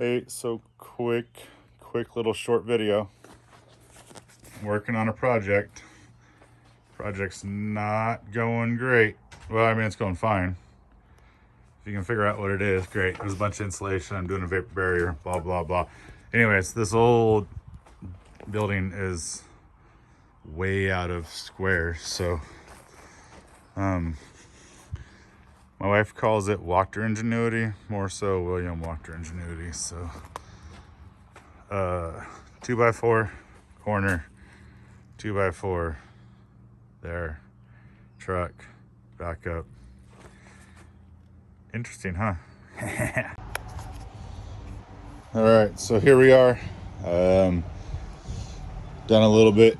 Hey, so quick little short video. Working on a project. Project's not going great. Well, I mean, it's going fine. If you can figure out what it is, great. There's a bunch of insulation. I'm doing a vapor barrier, blah, blah, blah. Anyways, this old building is way out of square. So, my wife calls it Walker Ingenuity, more so William Walker Ingenuity. So, 2x4 corner, 2x4 there, truck, back up. Interesting, huh? All right, so here we are. Done a little bit.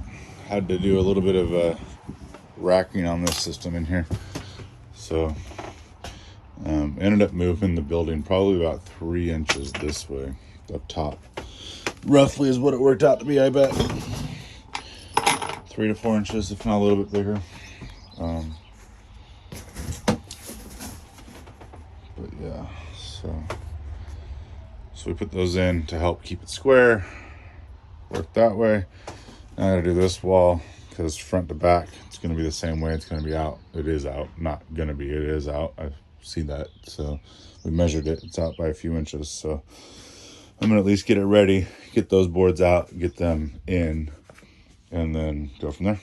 Had to do a little bit of racking on this system in here. So ended up moving the building probably about 3 inches this way up top. Roughly is what it worked out to be, I bet. 3 to 4 inches, if not a little bit bigger. But yeah, so we put those in to help keep it square. Work that way. Now I gotta do this wall because front to back, it's gonna be the same way. It's gonna be out. It is out. Not gonna be. It is out. I've seen that. So we measured it. It's out by a few inches. So I'm gonna at least get it ready. Get those boards out. Get them in, and then go from there.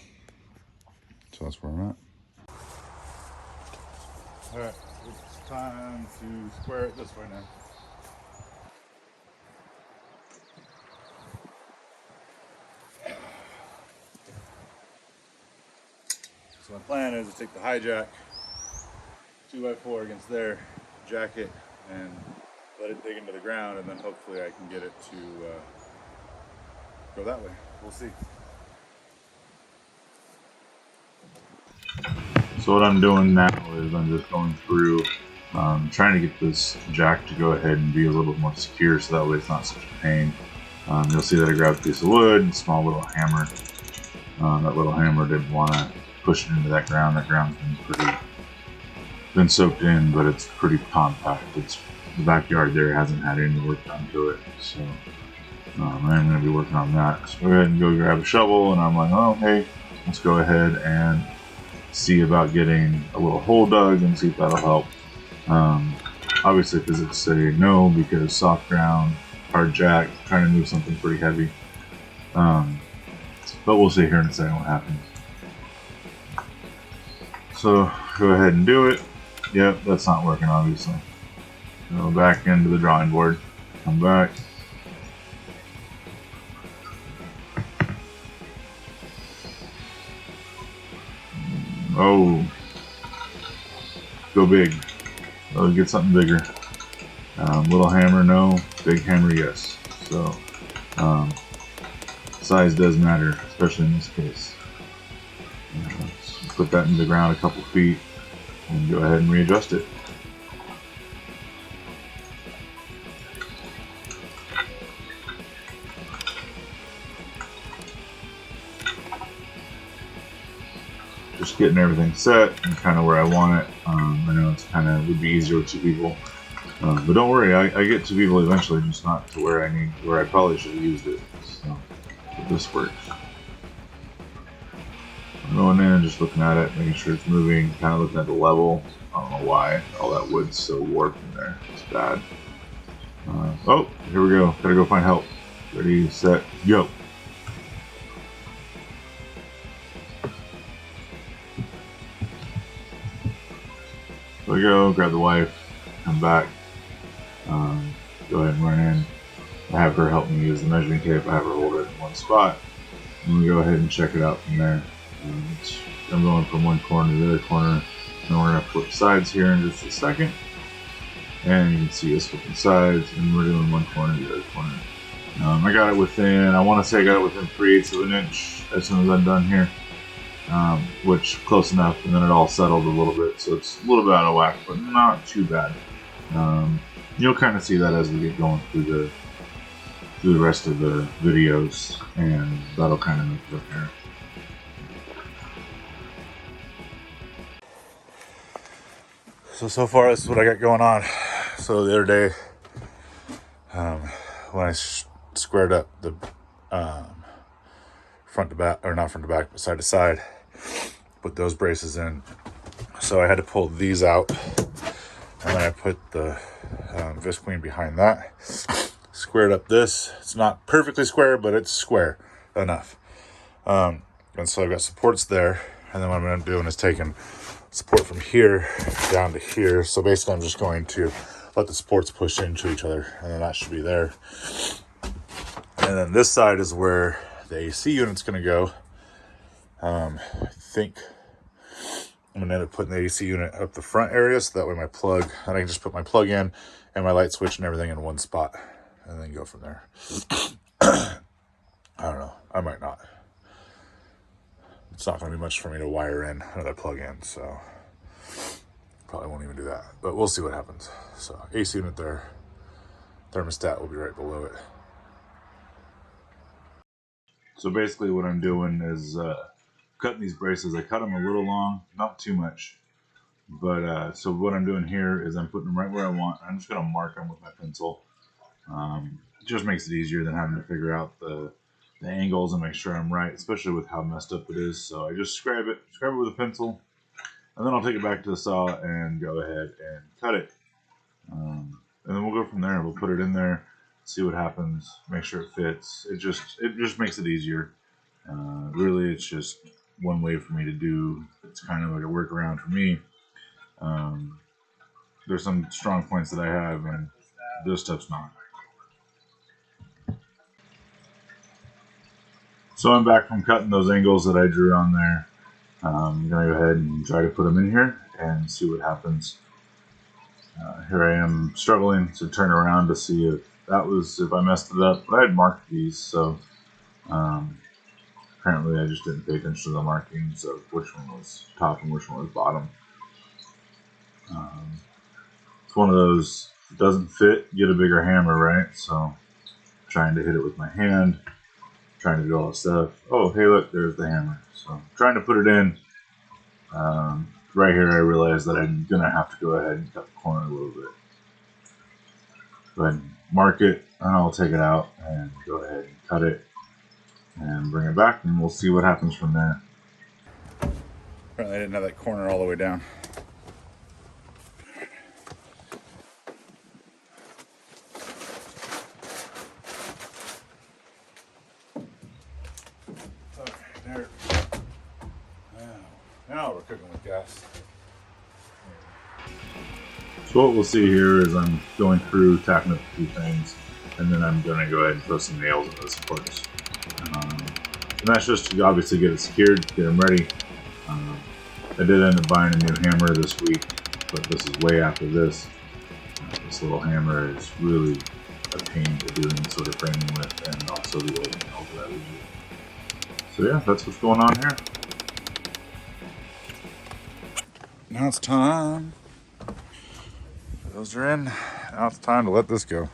So that's where I'm at. All right. It's time to square it this way now. So my plan is to take the high jack, 2x4 against there, jack it, and let it dig into the ground, and then hopefully I can get it to go that way. We'll see. So what I'm doing now is I'm just going through, trying to get this jack to go ahead and be a little more secure, so that way it's not such a pain. You'll see that I grabbed a piece of wood, a small little hammer. That little hammer didn't want to push it into that ground. That ground's been soaked in, but it's pretty compact. The backyard there hasn't had any work done to it, so I'm going to be working on that. So go ahead and go grab a shovel, and I'm like, oh, hey, let's go ahead and see about getting a little hole dug and see if that'll help. Obviously, physics say no because soft ground, hard jack, trying to move something pretty heavy. But we'll see here in a second what happens. So go ahead and do it. Yep, that's not working, obviously. Go back into the drawing board. Come back. Oh, go big. Let's get something bigger. Little hammer, no. Big hammer, yes. So size does matter, especially in this case. Let's put that in the ground a couple feet and go ahead and readjust it. Just getting everything set and kind of where I want it. I know it's kind of would be easier with 2 people, but don't worry, I get 2 people eventually, just not to where I probably should have used it. So this works. I'm going in and just looking at it, making sure it's moving, kind of looking at the level. I don't know why all that wood's so warped in there. It's bad. Oh, here we go. Gotta go find help. Ready, set, go. There we go. Grab the wife. Come back. Go ahead and run in. I have her help me use the measuring tape. I have her hold it in one spot. And we go ahead and check it out from there. I'm going from one corner to the other corner. And we're going to flip sides here in just a second. And you can see us flipping sides. And we're doing one corner to the other corner. I got it within, I want to say I got it within 3/8 of an inch as soon as I'm done here. Which close enough, and then it all settled a little bit. So it's a little bit out of whack, but not too bad. You'll kind of see that as we get going through the rest of the videos, and that'll kind of make it apparent. So far this is what I got going on. So the other day when I squared up the front to back, or not front to back, but side to side, put those braces in. So I had to pull these out, and then I put the visqueen behind that. Squared up this. It's not perfectly square, but it's square enough. And so I've got supports there, and then what I'm going to do is taking support from here down to here. So basically I'm just going to let the supports push into each other, and then that should be there. And then this side is where the AC unit's going to go. I think I'm going to end up putting the AC unit up the front area, so that way I can just put my plug in and my light switch and everything in one spot, and then go from there. I don't know. I might not. It's not going to be much for me to wire in another plug in, so probably won't even do that. But we'll see what happens. So AC unit there. Thermostat will be right below it. So basically what I'm doing is cutting these braces. I cut them a little long, not too much. But so what I'm doing here is I'm putting them right where I want. I'm just going to mark them with my pencil. It just makes it easier than having to figure out the angles and make sure I'm right, especially with how messed up it is. So I just scribe it with a pencil, and then I'll take it back to the saw and go ahead and cut it. And then we'll go from there. We'll put it in there, see what happens, make sure it fits. It just makes it easier. Really, it's just one way for me to do. It's kind of like a workaround for me. There's some strong points that I have, and this stuff's not. So I'm back from cutting those angles that I drew on there. I'm going to go ahead and try to put them in here and see what happens. Here I am struggling to turn around to see if I messed it up. But I had marked these, so apparently I just didn't pay attention to the markings of which one was top and which one was bottom. It's one of those, if it doesn't fit, get a bigger hammer, right? So trying to hit it with my hand, trying to do all that stuff. Oh, hey, look, there's the hammer. So trying to put it in. Right here, I realized that I'm going to have to go ahead and cut the corner a little bit. Go ahead and mark it, and I'll take it out and go ahead and cut it and bring it back, and we'll see what happens from there. Apparently I didn't have that corner all the way down. Okay, there. Now we're cooking with gas. So what we'll see here is I'm going through, tacking up a few things, and then I'm going to go ahead and throw some nails into the supports. And that's just to obviously get it secured, get them ready. I did end up buying a new hammer this week, but this is way after this. This little hammer is really a pain to do any sort of framing with, and also the old nails that I would use. So yeah, that's what's going on here. Now it's time. Those are in. Now it's time to let this go.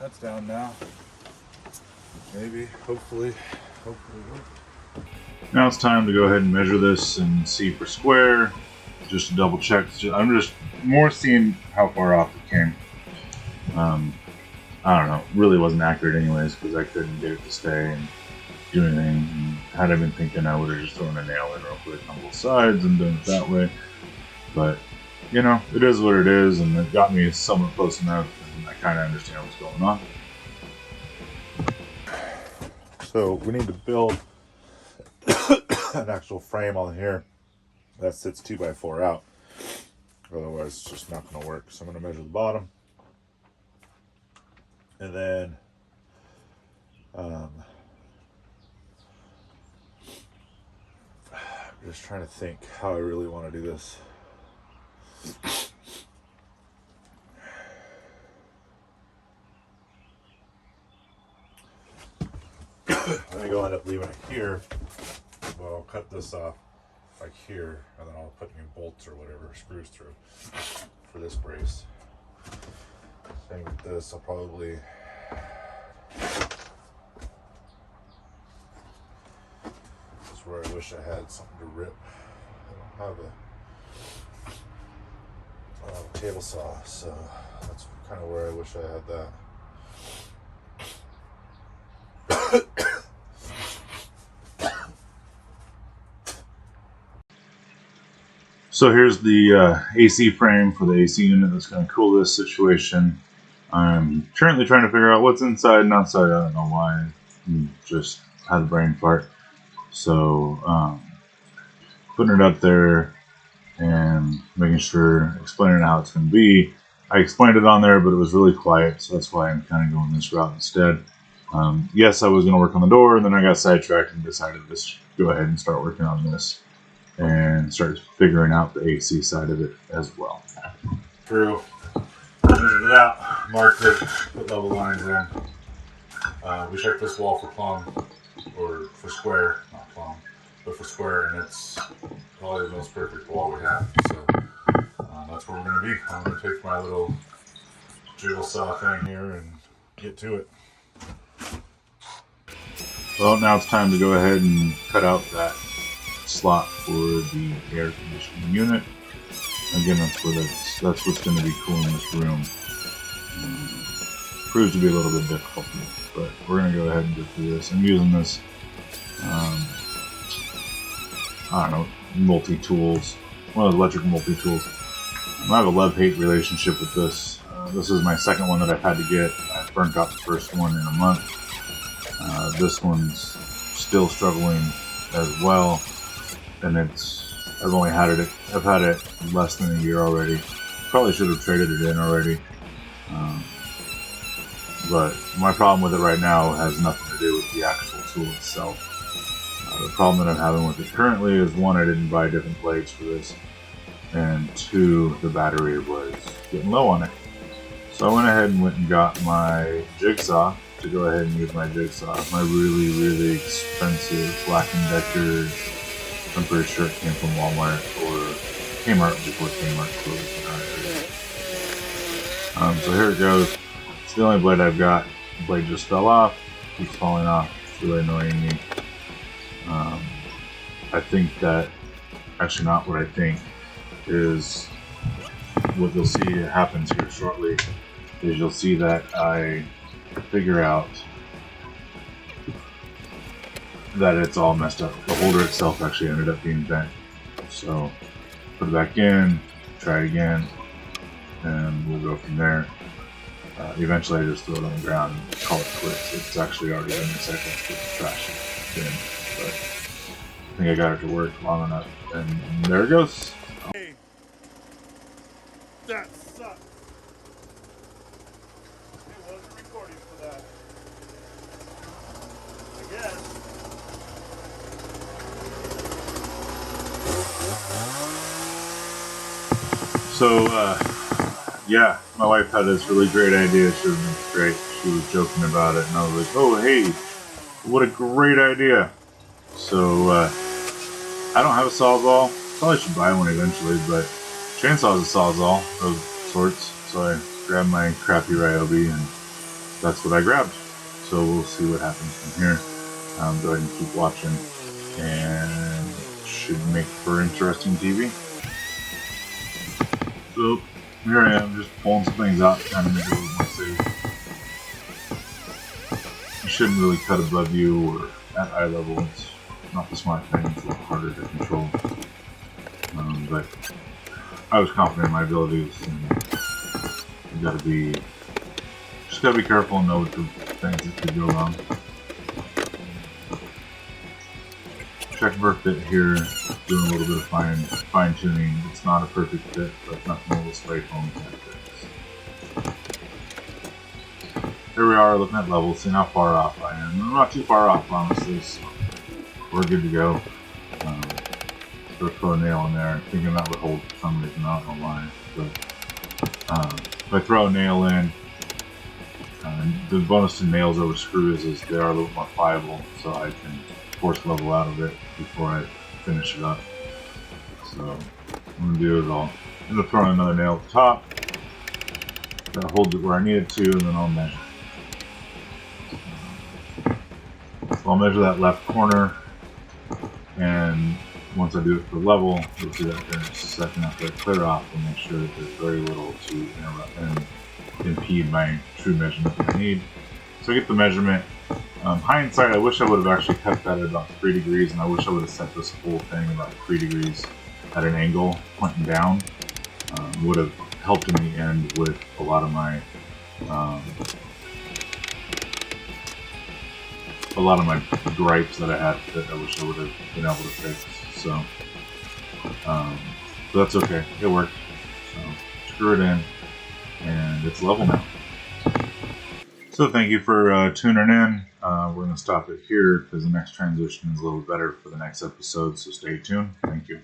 That's down now. Maybe, hopefully. Now it's time to go ahead and measure this and see for square, just to double check. I'm just more seeing how far off it came. I don't know, really wasn't accurate anyways, because I couldn't get it to stay and do anything. And had I been thinking, I would have just thrown a nail in real quick on both sides and done it that way. But, you know, it is what it is, and it got me somewhat close enough, and I kind of understand what's going on. So we need to build an actual frame on here that sits 2x4 out. Otherwise, it's just not going to work. So I'm going to measure the bottom. And then Just trying to think how I really want to do this. I go end up leaving it here, but I'll cut this off like here, and then I'll put new bolts or whatever, screws through for this brace. Same with this, I'll probably this is where I wish I had something to rip. I don't have a table saw, so that's kind of where I wish I had that. So here's the AC frame for the AC unit that's going to cool this situation. I'm currently trying to figure out what's inside and outside. I don't know why. I just had a brain fart. So putting it up there and making sure, explaining how it's going to be. I explained it on there, but it was really quiet, so that's why I'm kind of going this route instead. Yes, I was going to work on the door, and then I got sidetracked and decided to just go ahead and start working on this and start figuring out the AC side of it as well. Through, measured it out, marked it, put level lines in. We checked this wall for plumb, or for square, not plumb, but for square, and it's probably the most perfect wall we have. So that's where we're going to be. I'm going to take my little jiggle saw thing here and get to it. Well, now it's time to go ahead and cut out that slot for the air conditioning unit. Again, that's what's going to be cooling this room. Proves to be a little bit difficult, but we're going to go ahead and go through this. I'm using this, I don't know, multi-tools, one of those electric multi-tools. I have a love-hate relationship with this. This is my second one that I've had to get. I burnt out the first one in a month. This one's still struggling as well, and I've had it less than a year already. Probably should have traded it in already. But my problem with it right now has nothing to do with the actual tool itself. The problem that I'm having with it currently is, one, I didn't buy different blades for this, and two, the battery was getting low on it. So I went ahead and got my jigsaw to go ahead and use my jigsaw. My really, really expensive Black & Decker. I'm pretty sure it came from Walmart or Kmart before Kmart closed. So here it goes. It's the only blade I've got. The blade just fell off. Keeps falling off. It's really annoying me. I think that, actually not what I think, is what you'll see happens here shortly is you'll see that I figure out that it's all messed up. The holder itself actually ended up being bent. So put it back in, try it again, and we'll go from there. Eventually I just throw it on the ground and call it quits. It's actually already been recycled with the trash bin, but I think I got it to work long enough, and there it goes. Hey, that sucks. It wasn't recording for that. I guess. So, yeah, my wife had this really great idea. She was great. She was joking about it, and I was like, oh, hey, what a great idea. So, I don't have a Sawzall. Probably should buy one eventually, but chainsaw is a Sawzall of sorts. So I grabbed my crappy Ryobi, and that's what I grabbed. So we'll see what happens from here. Go ahead and keep watching, and it should make for interesting TV. So here I am, just pulling some things out, trying to make it a little more safe. You shouldn't really cut above you or at eye level. It's not the smart thing. It's a little harder to control. But I was confident in my abilities, and you just gotta be careful and know what the things that could go wrong. Check for a fit here, doing a little bit of fine tuning. It's not a perfect fit, but nothing will spray foam can't fix. Here we are looking at levels, seeing how far off I am. I'm not too far off, honestly, so we're good to go. to throw a nail in there, thinking that would hold for some reason. I don't know why. But if I throw a nail in, the bonus to nails over screws is they are a little more pliable, so I can force level out of it before I finish it up. So what I'm going to do is I'll end up throwing another nail at the top. That holds it where I need it to, and then I'll measure. So I'll measure that left corner, and once I do it for level, you'll see that here in just a second after I clear off and make sure that there's very little to interrupt and impede my true measurement that I need. So I get the measurement. Hindsight, I wish I would have actually cut that at about 3 degrees, and I wish I would have set this whole thing about 3 degrees at an angle pointing down. Would have helped in the end with a lot of my gripes that I had that I wish I would have been able to fix. So that's okay. It worked. So screw it in, and it's level now. So thank you for tuning in. We're going to stop it here because the next transition is a little better for the next episode, so stay tuned. Thank you.